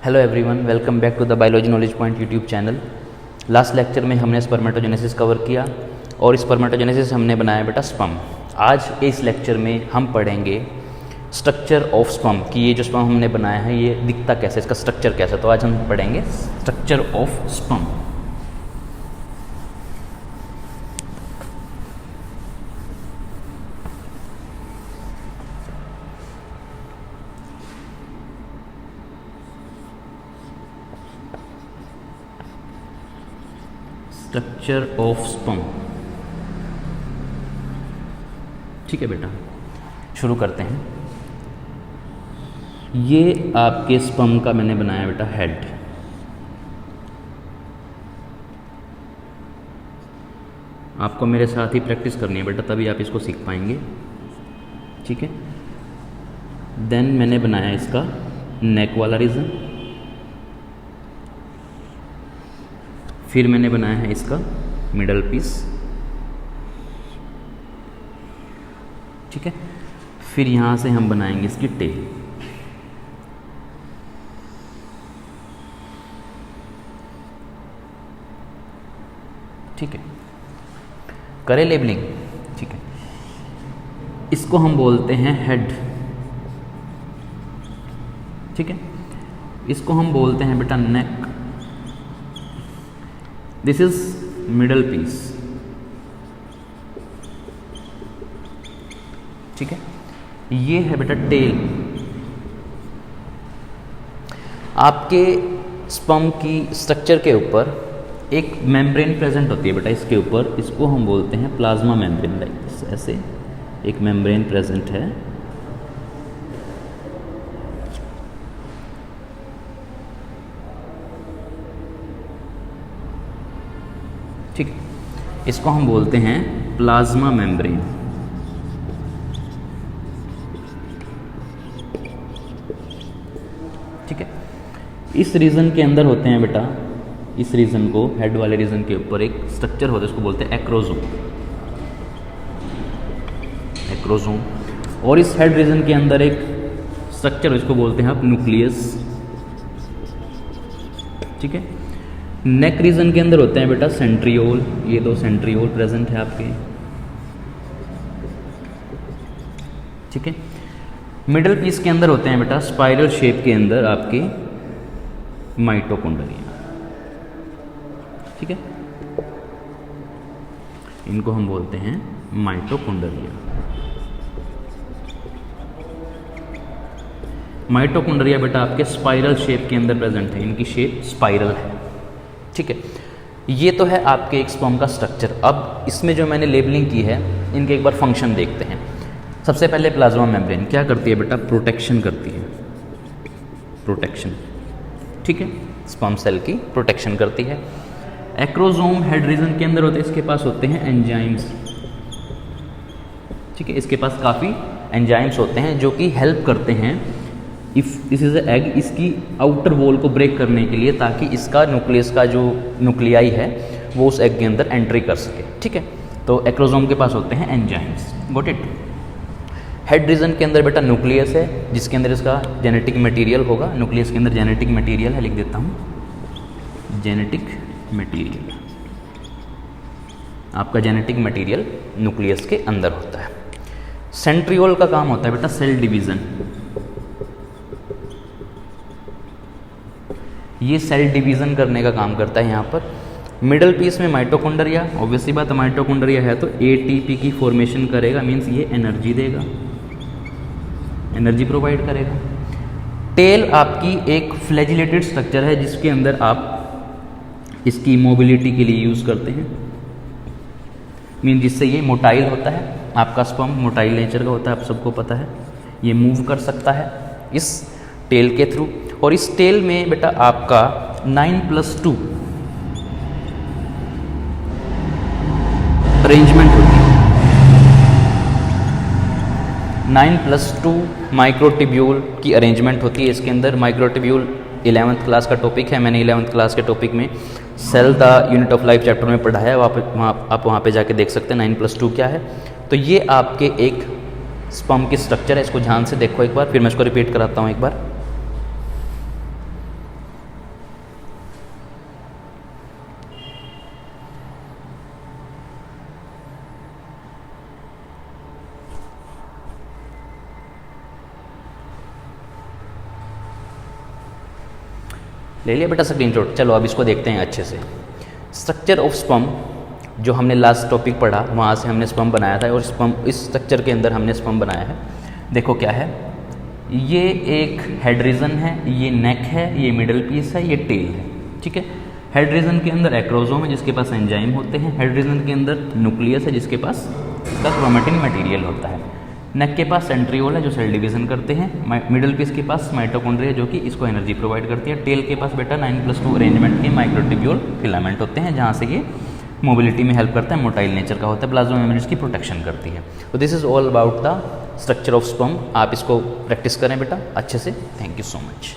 Hello everyone, welcome back to the biology knowledge point YouTube channel. Last lecture में हमने spermatogenesis cover किया और spermatogenesis हमने बनाया बेटा स्पर्म। आज के इस लेक्चर में हम पढ़ेंगे स्ट्रक्चर ऑफ स्पर्म कि ये जो स्पर्म हमने बनाया है ये दिखता कैसे, इसका स्ट्रक्चर कैसा। तो आज हम पढ़ेंगे structure of sperm. Structure of sperm, ठीक है बेटा, शुरू करते हैं। ये आपके स्पर्म का मैंने बनाया बेटा हेड। आपको मेरे साथ ही प्रैक्टिस करनी है बेटा, तभी आप इसको सीख पाएंगे, ठीक है। देन मैंने बनाया इसका नेक वाला रीजन, फिर मैंने बनाया है इसका मिडल पीस, ठीक है। फिर यहाँ से हम बनाएंगे इसकी टेल, ठीक है। करें लेबलिंग, ठीक है। इसको हम बोलते हैं हेड, ठीक है। इसको हम बोलते हैं बेटा नेक। दिस इज मिडल पीस, ठीक है। ये है बेटा टेल। आपके स्पर्म की स्ट्रक्चर के ऊपर एक मेम्ब्रेन प्रेजेंट होती है बेटा, इसके ऊपर, इसको हम बोलते हैं प्लाज्मा मेम्ब्रेन। लाइक ऐसे एक मेम्ब्रेन प्रेजेंट है, ठीक है। इसको हम बोलते हैं प्लाज्मा मेम्ब्रेन, ठीक है। इस रीजन के अंदर होते हैं बेटा, इस रीजन को, हेड वाले रीजन के ऊपर एक स्ट्रक्चर होता है, इसको बोलते हैं एक्रोसोम। एक्रोसोम। और इस हेड रीजन के अंदर एक स्ट्रक्चर, इसको बोलते हैं आप न्यूक्लियस, ठीक है। नेक रीजन के अंदर होते हैं बेटा सेंट्रियोल, ये दो सेंट्रियोल प्रेजेंट है आपके, ठीक है। मिडल पीस के अंदर होते हैं बेटा स्पाइरल शेप के अंदर आपके माइटोकॉन्ड्रिया, ठीक है। इनको हम बोलते हैं माइटोकॉन्ड्रिया। माइटोकॉन्ड्रिया बेटा आपके स्पाइरल शेप के अंदर प्रेजेंट है, इनकी शेप स्पाइरल है, ठीक है। ये तो है आपके एक स्पर्म का स्ट्रक्चर। अब इसमें जो मैंने लेबलिंग की है, इनके एक बार फंक्शन देखते हैं। सबसे पहले प्लाज्मा मेम्ब्रेन क्या करती है बेटा? प्रोटेक्शन करती है, प्रोटेक्शन, ठीक है। स्पर्म सेल की प्रोटेक्शन करती है। एक्रोसोम हेड रीजन के अंदर होते हैं, इसके पास होते हैं एंजाइम्स, ठीक है। इसके पास काफ़ी एंजाइम्स होते हैं जो कि हेल्प करते हैं if this is a egg, इसकी आउटर वॉल को ब्रेक करने के लिए, ताकि इसका न्यूक्लियस का जो न्यूक्लियाई है वो उस एग के अंदर एंट्री कर सके, ठीक है। तो एक्रोसोम के पास होते हैं enzymes, got it. Head region के अंदर बेटा न्यूक्लियस है, जिसके अंदर इसका जेनेटिक मटेरियल होगा। न्यूक्लियस के अंदर जेनेटिक मटेरियल है, लिख देता हूँ, जेनेटिक मटेरियल। आपका जेनेटिक मटेरियल न्यूक्लियस के अंदर होता है। सेंट्रियोल का काम होता है बेटा सेल डिवीज़न। ये सेल डिवीज़न करने का काम करता है यहाँ पर। मिडल पीस में माइटोकॉन्ड्रिया, ऑब्वियसली बात है, माइटोकॉन्ड्रिया है तो एटीपी की फॉर्मेशन करेगा, मीन्स ये एनर्जी देगा, एनर्जी प्रोवाइड करेगा। टेल आपकी एक फ्लैजिलेटेड स्ट्रक्चर है, जिसके अंदर आप इसकी मोबिलिटी के लिए यूज़ करते हैं, मीन जिससे ये मोटाइल होता है। आपका स्पर्म मोटाइल नेचर का होता है, आप सबको पता है। ये मूव कर सकता है इस टेल के थ्रू। और इस टेल में बेटा आपका 9+2 अरेंजमेंट होती है। 9+2 माइक्रोट्यूब्यूल की अरेंजमेंट होती है इसके अंदर। माइक्रोट्यूब्यूल 11th क्लास का टॉपिक है, मैंने 11th क्लास के टॉपिक में cell the unit of life chapter में पढ़ा है, आप वहाँ पे जाके देख सकते हैं 9+2 क्या है। तो ये आपके एक स्पर्म की स्ट्रक्चर है, इसको ध्यान से देखो एक बार, फिर मैं इसको रिपीट कराता हूँ एक बार। ले लिया बेटा स्क्रीनशॉट। चलो अब इसको देखते हैं अच्छे से। स्ट्रक्चर ऑफ स्पर्म, जो हमने लास्ट टॉपिक पढ़ा वहाँ से हमने स्पर्म बनाया था, और स्पर्म इस स्ट्रक्चर के अंदर हमने स्पर्म बनाया है। देखो क्या है, ये एक हेड रीजन है, ये नेक है, ये मिडल पीस है, ये टेल है, ठीक है। हेड रीजन के अंदर एक्रोसोम है जिसके पास एंजाइम होते हैं, हेड रीजन के अंदर न्यूक्लियस है जिसके पास इसका क्रोमेटिन मटेरियल होता है, नेक के पास सेंट्रियोल है जो सेल डिवीजन करते हैं, मिडल पीस के पास माइटोकॉन्ड्रिया जो कि इसको एनर्जी प्रोवाइड करती है, टेल के पास बेटा 9+2 अरेंजमेंट के माइक्रोट्यूब्यूल फिलामेंट होते हैं जहाँ से ये मोबिलिटी में हेल्प करता है, मोटाइल नेचर का होता है, प्लाज्मा मेम्ब्रेन्स की प्रोटेक्शन करती है। तो this is all about the structure of sperm. आप इसको प्रैक्टिस करें बेटा अच्छे से। Thank you so much.